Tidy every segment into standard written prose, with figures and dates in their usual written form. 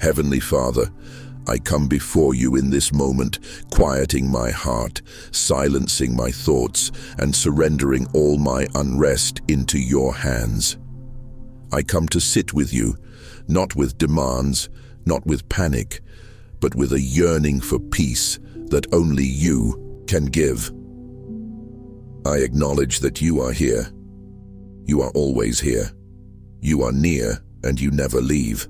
Heavenly Father, I come before you in this moment, quieting my heart, silencing my thoughts, and surrendering all my unrest into your hands. I come to sit with you, not with demands, not with panic, but with a yearning for peace that only you can give. I acknowledge that you are here. You are always here. You are near, and you never leave.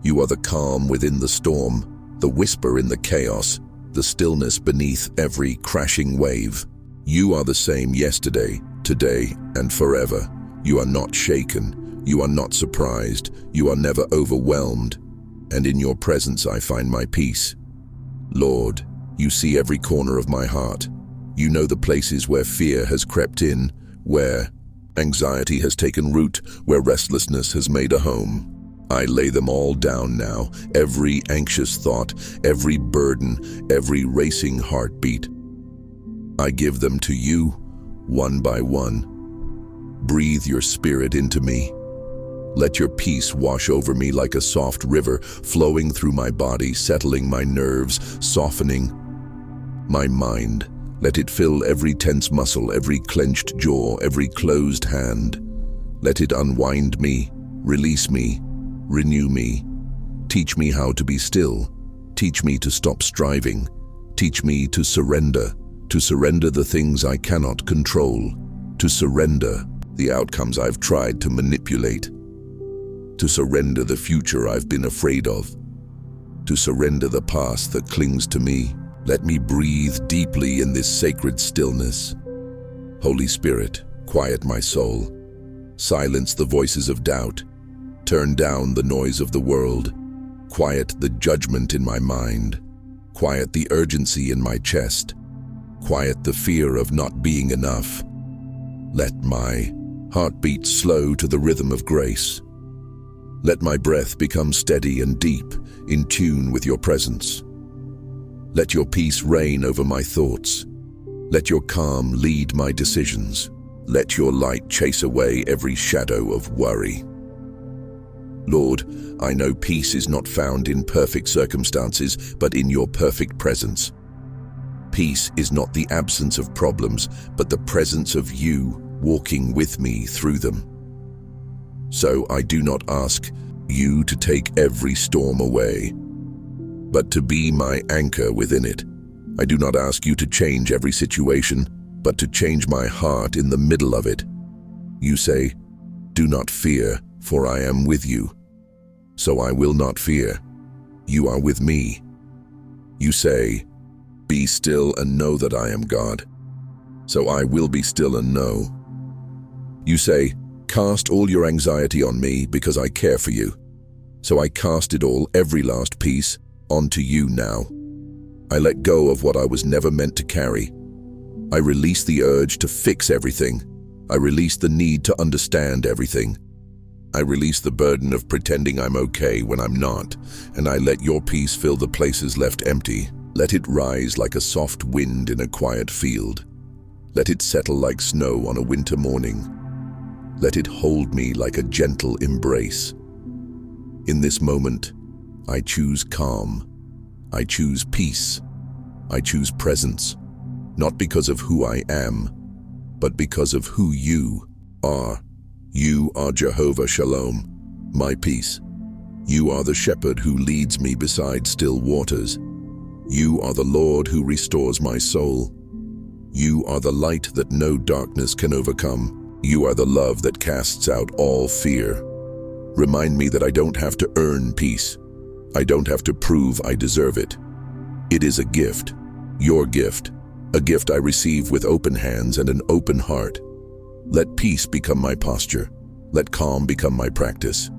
You are the calm within the storm, the whisper in the chaos, the stillness beneath every crashing wave. You are the same yesterday, today, and forever. You are not shaken. You are not surprised. You are never overwhelmed. And in your presence I find my peace. Lord, you see every corner of my heart. You know the places where fear has crept in, where anxiety has taken root, where restlessness has made a home. I lay them all down now, every anxious thought, every burden, every racing heartbeat. I give them to you, one by one. Breathe your spirit into me. Let your peace wash over me like a soft river, flowing through my body, settling my nerves, softening my mind. Let it fill every tense muscle, every clenched jaw, every closed hand. Let it unwind me, release me, renew me. Teach me how to be still. Teach me to stop striving. Teach me to surrender the things I cannot control, to surrender the outcomes I've tried to manipulate, to surrender the future I've been afraid of, to surrender the past that clings to me. Let me breathe deeply in this sacred stillness. Holy Spirit, quiet my soul. Silence the voices of doubt. Turn down the noise of the world. Quiet the judgment in my mind. Quiet the urgency in my chest. Quiet the fear of not being enough. Let my heart beat slow to the rhythm of grace. Let my breath become steady and deep, in tune with your presence. Let your peace reign over my thoughts. Let your calm lead my decisions. Let your light chase away every shadow of worry. Lord, I know peace is not found in perfect circumstances, but in your perfect presence. Peace is not the absence of problems, but the presence of you walking with me through them. So I do not ask you to take every storm away, but to be my anchor within it. I do not ask you to change every situation, but to change my heart in the middle of it. You say, "Do not fear, for I am with you." So I will not fear. You are with me. You say, "Be still and know that I am God." So I will be still and know. You say, "Cast all your anxiety on me because I care for you." So I cast it all, every last piece, onto you now. I let go of what I was never meant to carry. I release the urge to fix everything. I release the need to understand everything. I release the burden of pretending I'm okay when I'm not, and I let your peace fill the places left empty. Let it rise like a soft wind in a quiet field. Let it settle like snow on a winter morning. Let it hold me like a gentle embrace. In this moment, I choose calm. I choose peace. I choose presence, not because of who I am, but because of who you are. You are Jehovah Shalom, my peace. You are the shepherd who leads me beside still waters. You are the Lord who restores my soul. You are the light that no darkness can overcome. You are the love that casts out all fear. Remind me that I don't have to earn peace. I don't have to prove I deserve it. It is a gift, your gift, a gift I receive with open hands and an open heart. Let peace become my posture. Let calm become my practice.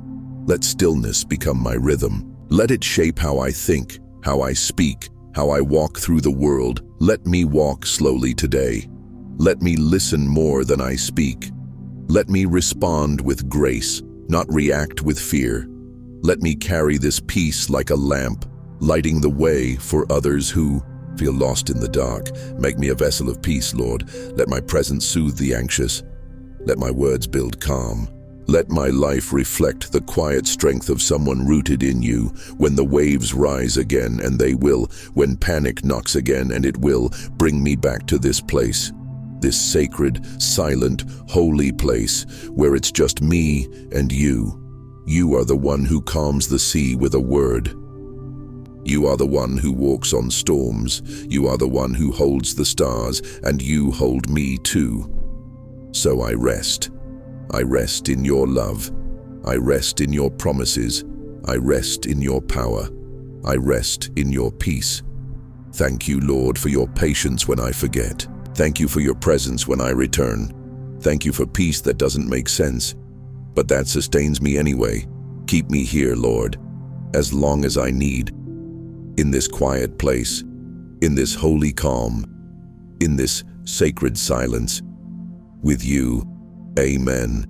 Let stillness become my rhythm. Let it shape how I think, how I speak, how I walk through the world. Let me walk slowly today. Let me listen more than I speak. Let me respond with grace, not react with fear. Let me carry this peace like a lamp, lighting the way for others who feel lost in the dark. Make me a vessel of peace, Lord. Let my presence soothe the anxious. Let my words build calm. Let my life reflect the quiet strength of someone rooted in you. When the waves rise again, and they will, when panic knocks again, and it will, bring me back to this place. This sacred, silent, holy place where it's just me and you. You are the one who calms the sea with a word. You are the one who walks on storms. You are the one who holds the stars, and you hold me too. So I rest. I rest in your love. I rest in your promises. I rest in your power. I rest in your peace. Thank you, Lord, for your patience when I forget. Thank you for your presence when I return. Thank you for peace that doesn't make sense, but that sustains me anyway. Keep me here, Lord, as long as I need. In this quiet place, in this holy calm, in this sacred silence. With you, amen.